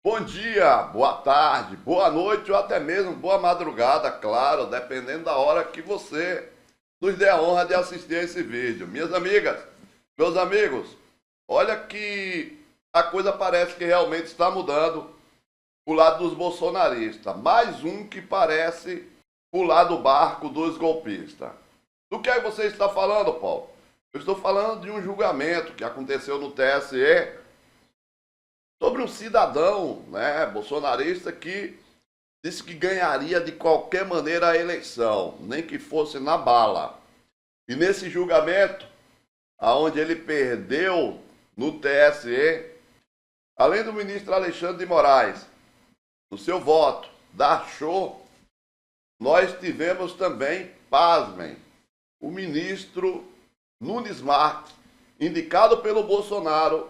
Bom dia, boa tarde, boa noite ou até mesmo boa madrugada, claro, dependendo da hora que você nos dê a honra de assistir a esse vídeo. Minhas amigas, meus amigos, olha que a coisa parece que realmente está mudando o lado dos bolsonaristas. Mais um que parece pular do barco dos golpistas. Do que aí você está falando, Paulo? Eu estou falando de um julgamento que aconteceu no TSE sobre um cidadão, bolsonarista que disse que ganharia de qualquer maneira a eleição, nem que fosse na bala. E nesse julgamento, aonde ele perdeu no TSE, além do ministro Alexandre de Moraes, no seu voto, dar show, nós tivemos também, pasmem, o ministro Nunes Marques, indicado pelo Bolsonaro,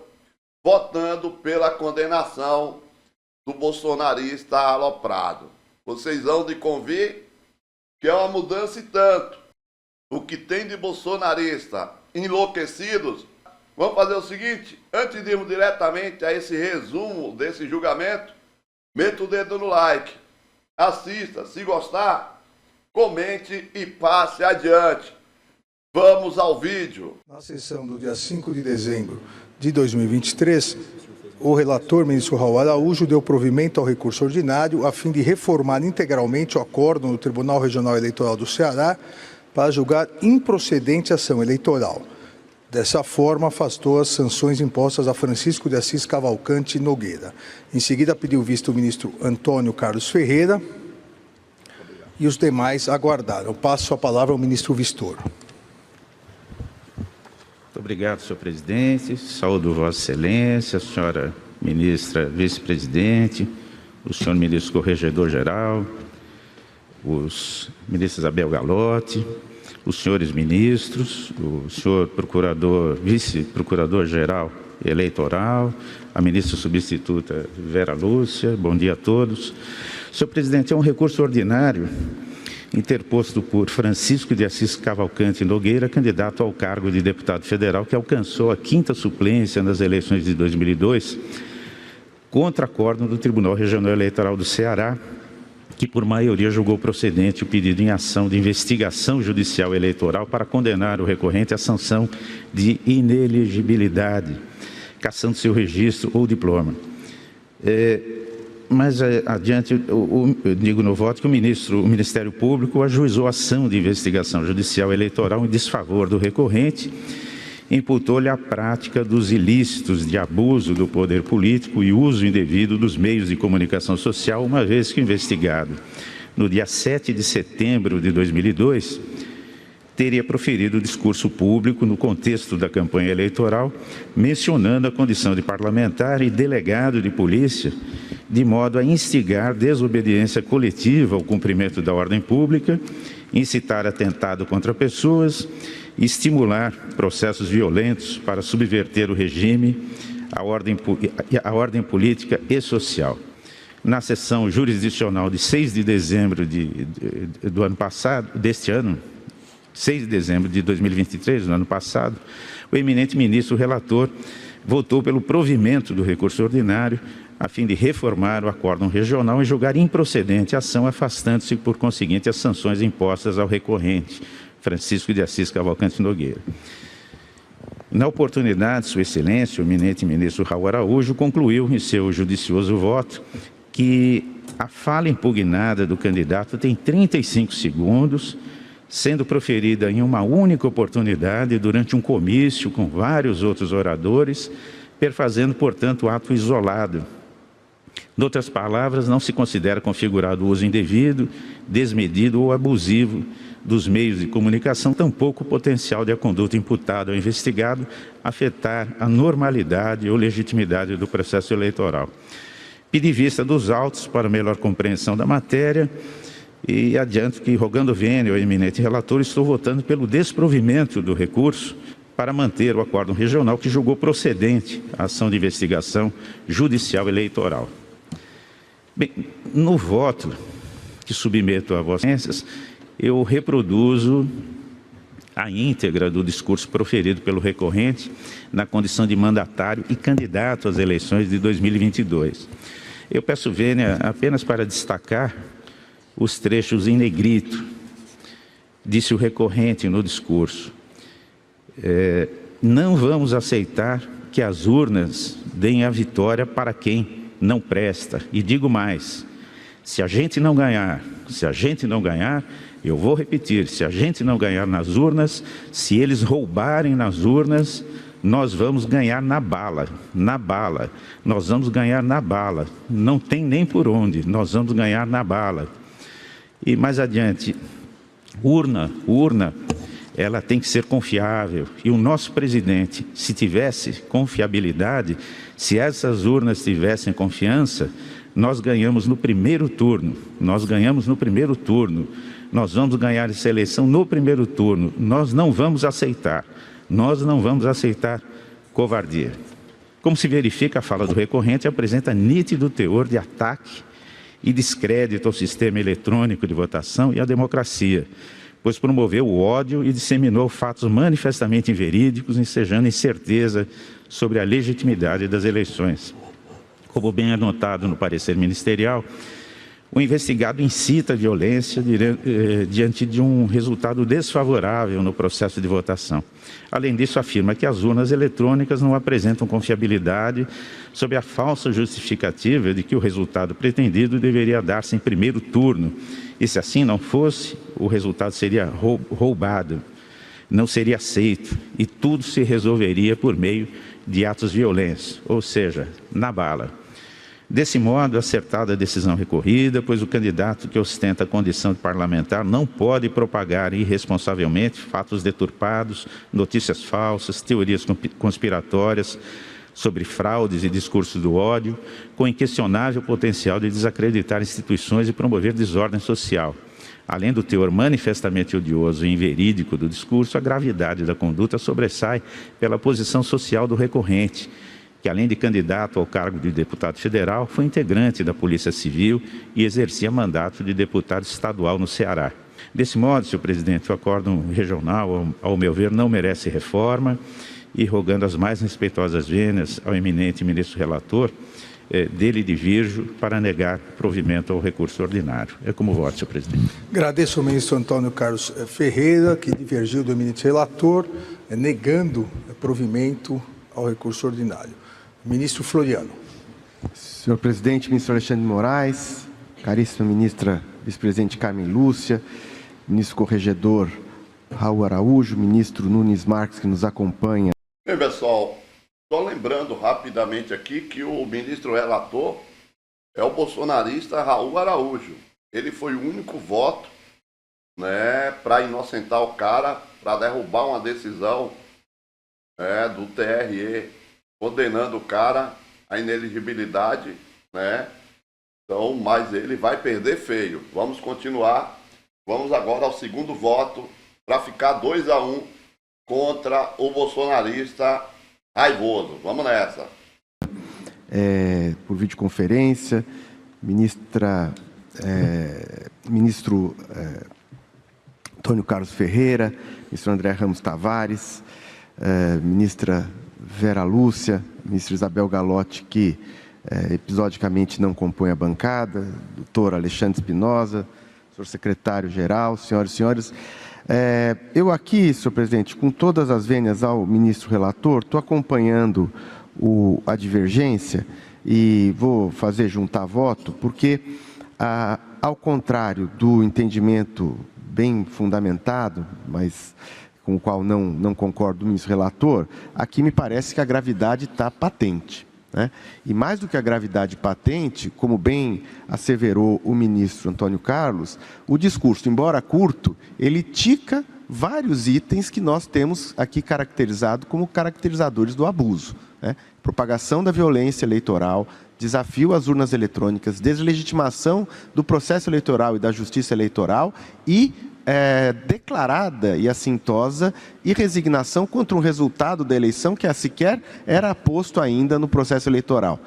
votando pela condenação do bolsonarista aloprado. Vocês vão de convir que é uma mudança e tanto. O que tem de bolsonarista enlouquecidos. Vamos fazer o seguinte, antes de irmos diretamente a esse resumo desse julgamento, meta o dedo no like, assista, se gostar, comente e passe adiante. Vamos ao vídeo. Na sessão do dia 5 de dezembro de 2023, o relator, ministro Raul Araújo, deu provimento ao recurso ordinário a fim de reformar integralmente o acórdão do Tribunal Regional Eleitoral do Ceará para julgar improcedente a ação eleitoral. Dessa forma, afastou as sanções impostas a Francisco de Assis Cavalcante Nogueira. Em seguida, pediu vista o ministro Antônio Carlos Ferreira e os demais aguardaram. Passo a palavra ao ministro Vistor. Muito obrigado, senhor presidente. Saúdo Vossa Excelência, a senhora ministra vice-presidente, o senhor ministro corregedor-geral, os ministros Abel Galotti, os senhores ministros, o senhor procurador, vice-procurador-geral eleitoral, a ministra substituta Vera Lúcia, bom dia a todos. Senhor presidente, é um recurso ordinário interposto por Francisco de Assis Cavalcante Nogueira, candidato ao cargo de deputado federal, que alcançou a 5ª suplência nas eleições de 2002, contra acórdão do Tribunal Regional Eleitoral do Ceará, que por maioria julgou procedente o pedido em ação de investigação judicial eleitoral para condenar o recorrente à sanção de inelegibilidade, cassando seu registro ou diploma. Mais adiante, eu digo no voto que o Ministério Público ajuizou a ação de investigação judicial eleitoral em desfavor do recorrente, imputou-lhe a prática dos ilícitos de abuso do poder político e uso indevido dos meios de comunicação social, uma vez que o investigado, no dia 7 de setembro de 2002, teria proferido discurso público no contexto da campanha eleitoral, mencionando a condição de parlamentar e delegado de polícia, de modo a instigar desobediência coletiva ao cumprimento da ordem pública, incitar atentado contra pessoas, estimular processos violentos para subverter o regime, a ordem política e social. Na sessão jurisdicional de 6 de dezembro do ano passado, deste ano, 6 de dezembro de 2023, no ano passado, o eminente ministro relator votou pelo provimento do recurso ordinário a fim de reformar o acórdão regional e julgar improcedente a ação, afastando-se, por conseguinte, as sanções impostas ao recorrente, Francisco de Assis Cavalcante Nogueira. Na oportunidade, Sua Excelência, o eminente ministro Raul Araújo, concluiu em seu judicioso voto que a fala impugnada do candidato tem 35 segundos, sendo proferida em uma única oportunidade durante um comício com vários outros oradores, perfazendo, portanto, ato isolado. Em outras palavras, não se considera configurado o uso indevido, desmedido ou abusivo dos meios de comunicação, tampouco o potencial de a conduta imputada ao investigado afetar a normalidade ou legitimidade do processo eleitoral. Pedi vista dos autos para melhor compreensão da matéria e adianto que, rogando vênia ao eminente relator, estou votando pelo desprovimento do recurso para manter o acórdão regional que julgou procedente a ação de investigação judicial eleitoral. Bem, no voto que submeto a Vossas Excelências, eu reproduzo a íntegra do discurso proferido pelo recorrente na condição de mandatário e candidato às eleições de 2022. Eu peço vênia apenas para destacar os trechos em negrito. Disse o recorrente no discurso: não vamos aceitar que as urnas deem a vitória para quem não presta. E digo mais, se a gente não ganhar, eu vou repetir, se a gente não ganhar nas urnas, se eles roubarem nas urnas, nós vamos ganhar na bala, nós vamos ganhar na bala, não tem nem por onde, nós vamos ganhar na bala. E mais adiante, urna, ela tem que ser confiável, e o nosso presidente, se tivesse confiabilidade, se essas urnas tivessem confiança, nós ganhamos no primeiro turno, nós vamos ganhar essa eleição no primeiro turno, nós não vamos aceitar covardia. Como se verifica, a fala do recorrente apresenta nítido teor de ataque e descrédito ao sistema eletrônico de votação e à democracia, pois promoveu o ódio e disseminou fatos manifestamente inverídicos, ensejando incerteza sobre a legitimidade das eleições. Como bem anotado no parecer ministerial, o investigado incita a violência diante de um resultado desfavorável no processo de votação. Além disso, afirma que as urnas eletrônicas não apresentam confiabilidade sob a falsa justificativa de que o resultado pretendido deveria dar-se em primeiro turno. E se assim não fosse, o resultado seria roubado, não seria aceito e tudo se resolveria por meio de atos violentos, ou seja, na bala. Desse modo, acertada a decisão recorrida, pois o candidato que ostenta a condição de parlamentar não pode propagar irresponsavelmente fatos deturpados, notícias falsas, teorias conspiratórias sobre fraudes e discursos do ódio, com inquestionável potencial de desacreditar instituições e promover desordem social. Além do teor manifestamente odioso e inverídico do discurso, a gravidade da conduta sobressai pela posição social do recorrente, que além de candidato ao cargo de deputado federal, foi integrante da Polícia Civil e exercia mandato de deputado estadual no Ceará. Desse modo, senhor presidente, o acórdão regional, ao meu ver, não merece reforma e, rogando as mais respeitosas vênias ao eminente ministro relator, dele divirjo para negar provimento ao recurso ordinário. É como voto, senhor presidente. Agradeço ao ministro Antônio Carlos Ferreira, que divergiu do eminente relator, negando provimento ao recurso ordinário. Ministro Floriano. Senhor presidente, ministro Alexandre de Moraes, caríssima ministra vice-presidente Carmen Lúcia, ministro corregedor Raul Araújo, ministro Nunes Marques, que nos acompanha. Bem, pessoal, só lembrando rapidamente aqui que o ministro relator é o bolsonarista Raul Araújo. Ele foi o único voto, né, para inocentar o cara, para derrubar uma decisão do TRE, condenando o cara à ineligibilidade, né? Então, mas ele vai perder feio. Vamos continuar. Vamos agora ao segundo voto para ficar 2-1 contra o bolsonarista raivoso. Vamos nessa. Por videoconferência, ministro Antônio Carlos Ferreira, ministro André Ramos Tavares, ministra Vera Lúcia, ministra Isabel Galotti, que episodicamente não compõe a bancada, doutor Alexandre Espinosa, senhor secretário-geral, senhoras e senhores. Eu aqui, senhor presidente, com todas as vênias ao ministro relator, estou acompanhando a divergência e vou fazer juntar voto, porque, ao contrário do entendimento bem fundamentado, mas com o qual não concordo do ministro relator, aqui me parece que a gravidade está patente, né? E mais do que a gravidade patente, como bem asseverou o ministro Antônio Carlos, o discurso, embora curto, ele tica vários itens que nós temos aqui caracterizado como caracterizadores do abuso, né? Propagação da violência eleitoral, desafio às urnas eletrônicas, deslegitimação do processo eleitoral e da justiça eleitoral e declarada e assintosa e resignação contra um resultado da eleição que sequer era posto ainda no processo eleitoral.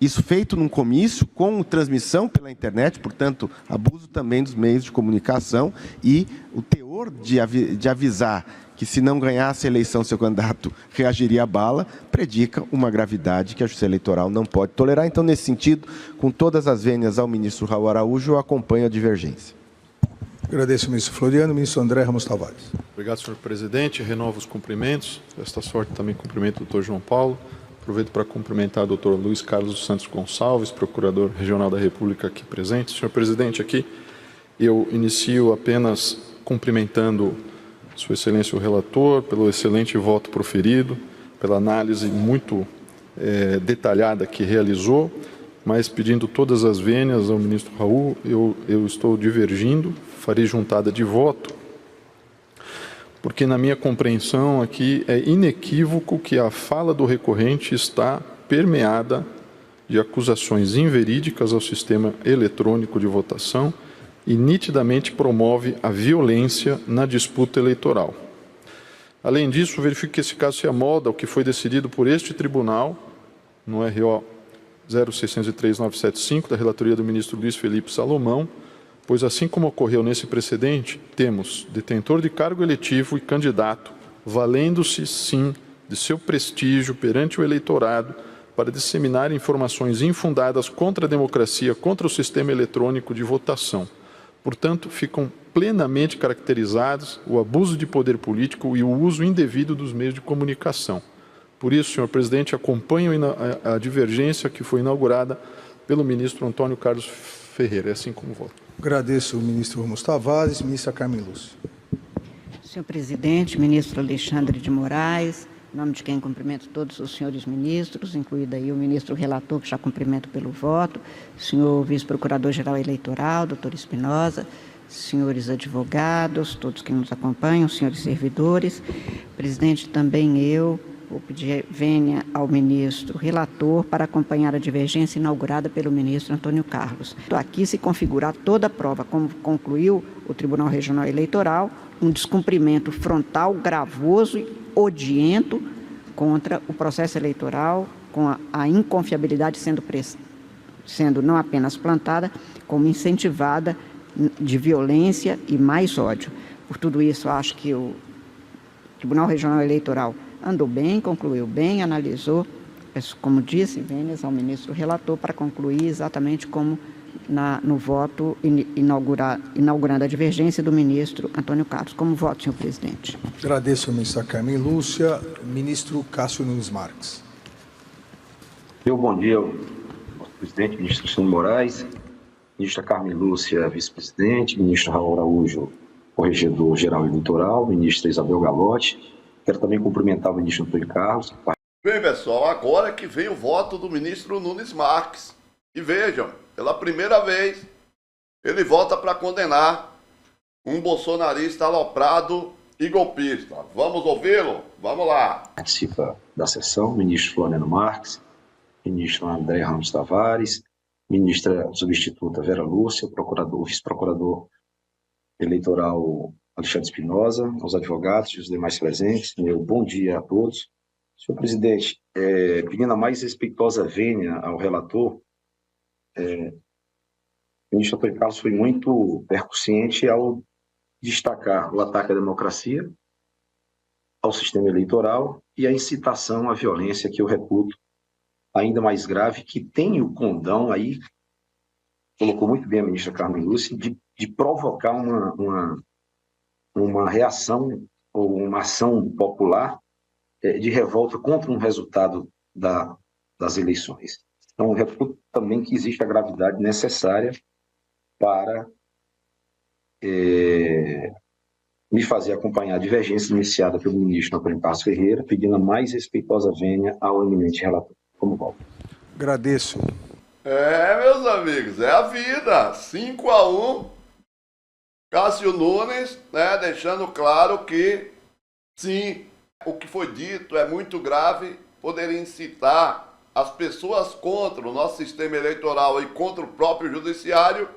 Isso feito num comício com transmissão pela internet, portanto, abuso também dos meios de comunicação, e o teor de avisar que, se não ganhasse a eleição, seu candidato reagiria à bala, predica uma gravidade que a Justiça Eleitoral não pode tolerar. Então, nesse sentido, com todas as vênias ao ministro Raul Araújo, eu acompanho a divergência. Agradeço, ministro Floriano. Ministro André Ramos Tavares. Obrigado, senhor presidente. Renovo os cumprimentos. Desta sorte, também cumprimento o doutor João Paulo. Aproveito para cumprimentar o doutor Luiz Carlos dos Santos Gonçalves, procurador regional da República aqui presente. Senhor presidente, aqui eu inicio apenas cumprimentando Sua Excelência o relator pelo excelente voto proferido, pela análise muito detalhada que realizou, mas pedindo todas as vênias ao ministro Raul, eu estou divergindo, farei juntada de voto, porque na minha compreensão aqui é inequívoco que a fala do recorrente está permeada de acusações inverídicas ao sistema eletrônico de votação e nitidamente promove a violência na disputa eleitoral. Além disso, verifico que esse caso se amolda ao que foi decidido por este tribunal, no RO 0603-975, da relatoria do ministro Luiz Felipe Salomão, pois, assim como ocorreu nesse precedente, temos detentor de cargo eletivo e candidato, valendo-se, sim, de seu prestígio perante o eleitorado para disseminar informações infundadas contra a democracia, contra o sistema eletrônico de votação. Portanto, ficam plenamente caracterizados o abuso de poder político e o uso indevido dos meios de comunicação. Por isso, senhor presidente, acompanho a divergência que foi inaugurada pelo ministro Antônio Carlos Ferreira. É assim como voto. Agradeço, ministro Ramos Tavares. Ministra Carmen Lúcia. Senhor presidente, ministro Alexandre de Moraes, em nome de quem cumprimento todos os senhores ministros, incluído aí o ministro relator, que já cumprimento pelo voto, senhor vice-procurador-geral eleitoral, doutor Espinosa, senhores advogados, todos que nos acompanham, senhores servidores, presidente, também eu vou pedir vênia ao ministro relator para acompanhar a divergência inaugurada pelo ministro Antônio Carlos. Aqui se configurar toda a prova, como concluiu o Tribunal Regional Eleitoral, um descumprimento frontal, gravoso e odiento contra o processo eleitoral, com a inconfiabilidade sendo não apenas plantada, como incentivada de violência e mais ódio. Por tudo isso, acho que o Tribunal Regional Eleitoral andou bem, concluiu bem, analisou, como disse, vênias ao ministro relator para concluir exatamente como no voto inaugurando a divergência do ministro Antônio Carlos. Como voto, senhor presidente? Agradeço, ministra Carmen Lúcia. Ministro Cássio Nunes Marques. Bom dia ao presidente, ministro Alexandre de Moraes, ministra Carmen Lúcia, vice-presidente, ministro Raul Araújo, corregedor-geral eleitoral, ministra Isabel Galotti. Quero também cumprimentar o ministro Antônio Carlos. Bem, pessoal, agora que vem o voto do ministro Nunes Marques. E vejam, pela primeira vez, ele vota para condenar um bolsonarista aloprado e golpista. Vamos ouvi-lo? Vamos lá. Participa da sessão o ministro Floriano Marques, ministro André Ramos Tavares, ministra substituta Vera Lúcia, vice-procurador eleitoral Alexandre Espinosa, aos advogados e os demais presentes. Meu bom dia a todos. Senhor presidente, pedindo a mais respeitosa vênia ao relator, o ministro Antônio Carlos foi muito percussiente ao destacar o ataque à democracia, ao sistema eleitoral e a incitação à violência, que eu reputo ainda mais grave, que tem o condão aí, colocou muito bem a ministra Carmen Lúcia, de provocar uma reação ou uma ação popular de revolta contra um resultado das eleições. Então, eu reputo também que existe a gravidade necessária para me fazer acompanhar a divergência iniciada pelo ministro Antônio Carlos Ferreira, pedindo a mais respeitosa vênia ao eminente relator. Como volta. Agradeço. Meus amigos, é a vida. 5-1. Cássio Nunes, deixando claro que, sim, o que foi dito é muito grave, poderia incitar as pessoas contra o nosso sistema eleitoral e contra o próprio judiciário,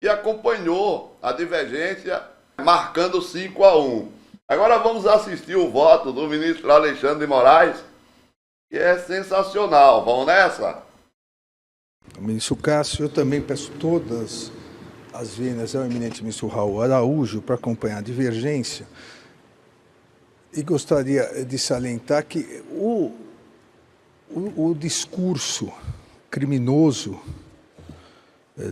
e acompanhou a divergência, marcando 5-1. Agora vamos assistir o voto do ministro Alexandre de Moraes, que é sensacional. Vamos nessa? Ministro Cássio, eu também peço todas as vênias ao eminente ministro Raul Araújo para acompanhar a divergência e gostaria de salientar que o discurso criminoso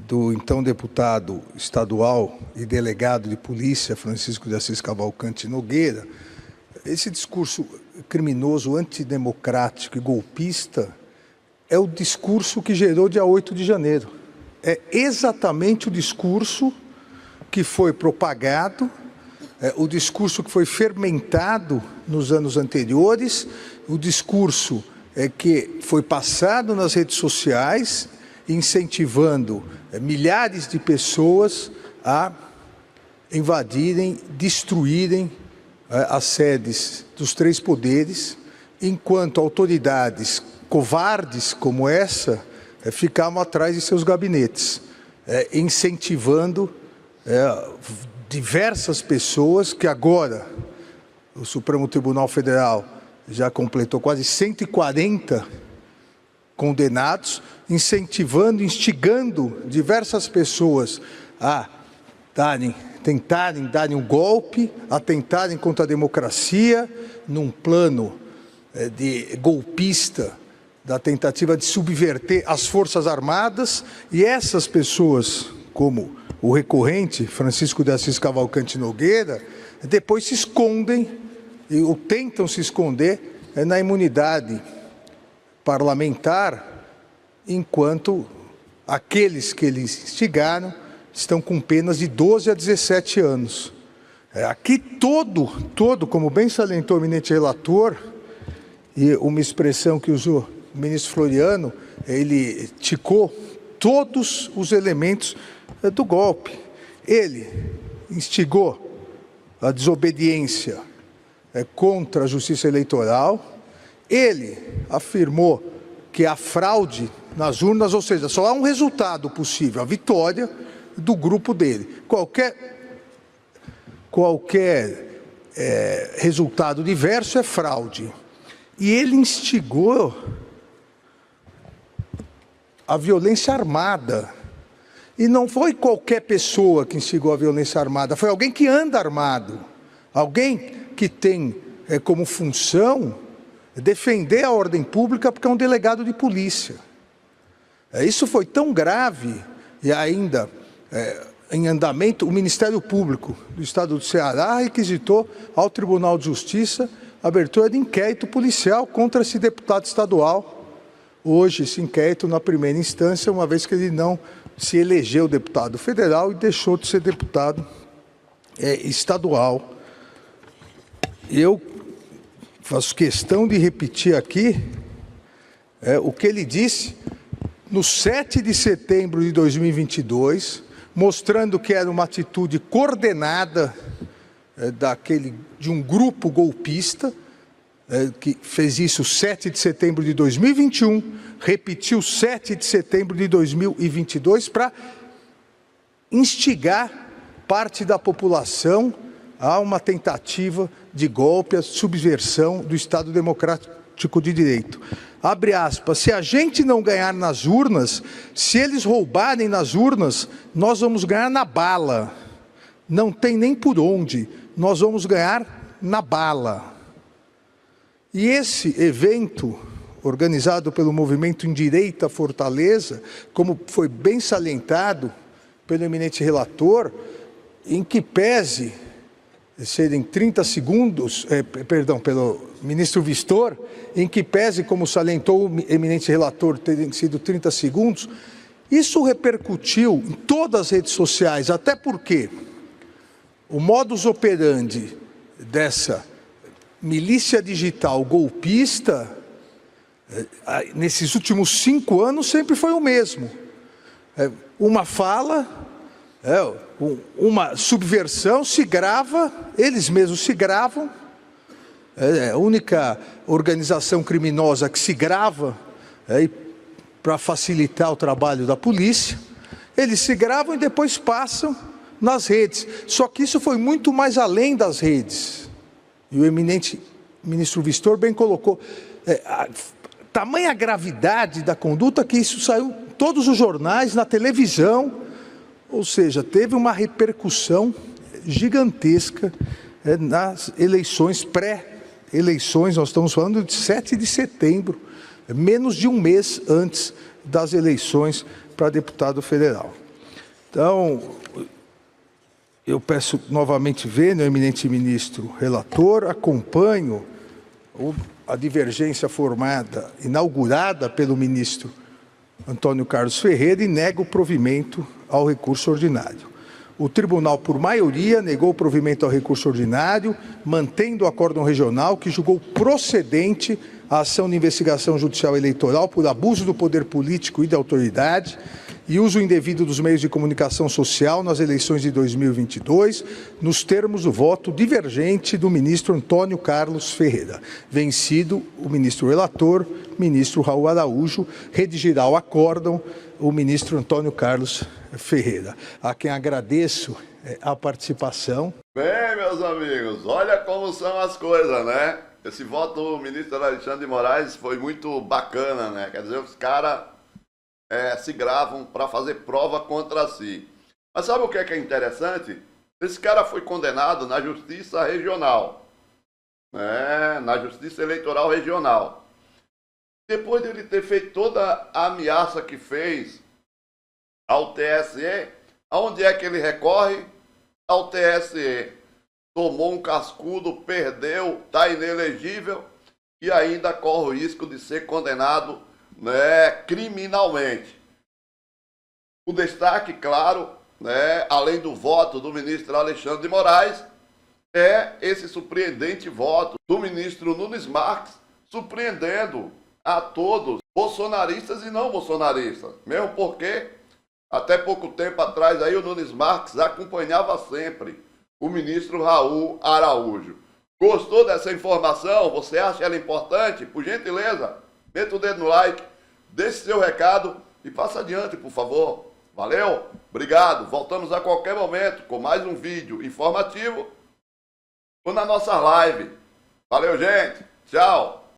do então deputado estadual e delegado de polícia Francisco de Assis Cavalcante Nogueira, esse discurso criminoso, antidemocrático e golpista é o discurso que gerou dia 8 de janeiro. É exatamente o discurso que foi propagado, o discurso que foi fermentado nos anos anteriores, o discurso que foi passado nas redes sociais, incentivando milhares de pessoas a invadirem, destruírem as sedes dos três poderes, enquanto autoridades covardes como essa ficavam atrás de seus gabinetes, incentivando diversas pessoas que agora o Supremo Tribunal Federal já completou quase 140 condenados, incentivando, instigando diversas pessoas a tentarem dar um golpe, atentarem contra a democracia, num plano de golpista, da tentativa de subverter as Forças Armadas, e essas pessoas, como o recorrente Francisco de Assis Cavalcante Nogueira, depois se escondem, ou tentam se esconder na imunidade parlamentar, enquanto aqueles que eles instigaram estão com penas de 12 a 17 anos. Aqui todo, como bem salientou o eminente relator, e uma expressão que usou o ministro Floriano, ele ticou todos os elementos do golpe. Ele instigou a desobediência contra a Justiça Eleitoral, ele afirmou que a fraude nas urnas, ou seja, só há um resultado possível, a vitória do grupo dele. Qualquer resultado diverso é fraude. E ele instigou a violência armada. E não foi qualquer pessoa que instigou a violência armada, foi alguém que anda armado, alguém que tem como função defender a ordem pública porque é um delegado de polícia. Isso foi tão grave, e ainda em andamento, o Ministério Público do Estado do Ceará requisitou ao Tribunal de Justiça a abertura de inquérito policial contra esse deputado estadual. Hoje, esse inquérito na primeira instância, uma vez que ele não se elegeu deputado federal e deixou de ser deputado estadual. Eu faço questão de repetir aqui o que ele disse no 7 de setembro de 2022, mostrando que era uma atitude coordenada de um grupo golpista, que fez isso 7 de setembro de 2021, repetiu 7 de setembro de 2022 para instigar parte da população a uma tentativa de golpe, a subversão do Estado Democrático de Direito. Abre aspas, se a gente não ganhar nas urnas, se eles roubarem nas urnas, nós vamos ganhar na bala. Não tem nem por onde, nós vamos ganhar na bala. E esse evento, organizado pelo Movimento Endireita Fortaleza, como foi bem salientado pelo eminente relator, em que pese serem 30 segundos, pelo ministro Vistor, em que pese, como salientou o eminente relator, terem sido 30 segundos, isso repercutiu em todas as redes sociais, até porque o modus operandi dessa milícia digital golpista, nesses últimos 5 anos, sempre foi o mesmo. Uma fala, uma subversão, se grava, eles mesmos se gravam, a única organização criminosa que se grava para facilitar o trabalho da polícia, eles se gravam e depois passam nas redes. Só que isso foi muito mais além das redes. E o eminente ministro Vistor bem colocou, tamanha gravidade da conduta que isso saiu todos os jornais, na televisão, ou seja, teve uma repercussão gigantesca nas eleições, pré-eleições, nós estamos falando de 7 de setembro, menos de um mês antes das eleições para deputado federal. Então, eu peço novamente ver, eminente ministro relator, acompanho a divergência formada, inaugurada pelo ministro Antônio Carlos Ferreira, e nego o provimento ao recurso ordinário. O tribunal, por maioria, negou o provimento ao recurso ordinário, mantendo o acórdão regional que julgou procedente a ação de investigação judicial eleitoral por abuso do poder político e da autoridade e uso indevido dos meios de comunicação social nas eleições de 2022, nos termos do voto divergente do ministro Antônio Carlos Ferreira. Vencido o ministro relator, ministro Raul Araújo, redigirá o acórdão o ministro Antônio Carlos Ferreira, a quem agradeço a participação. Bem, meus amigos, olha como são as coisas, né? Esse voto do ministro Alexandre de Moraes foi muito bacana, né? Quer dizer, os caras se gravam para fazer prova contra si. Mas sabe o que é interessante? Esse cara foi condenado na Justiça Regional, né? Na Justiça Eleitoral Regional. Depois dele ter feito toda a ameaça que fez ao TSE, aonde é que ele recorre? Ao TSE. Tomou um cascudo, perdeu, está inelegível e ainda corre o risco de ser condenado, né, criminalmente. O destaque, claro, né, além do voto do ministro Alexandre de Moraes, é esse surpreendente voto do ministro Nunes Marques, surpreendendo a todos, bolsonaristas e não bolsonaristas. Mesmo porque, até pouco tempo atrás, aí o Nunes Marques acompanhava sempre o ministro Raul Araújo. Gostou dessa informação? Você acha ela importante? Por gentileza, meta o dedo no like, deixe seu recado e passa adiante, por favor. Valeu? Obrigado. Voltamos a qualquer momento com mais um vídeo informativo ou na nossa live. Valeu, gente. Tchau.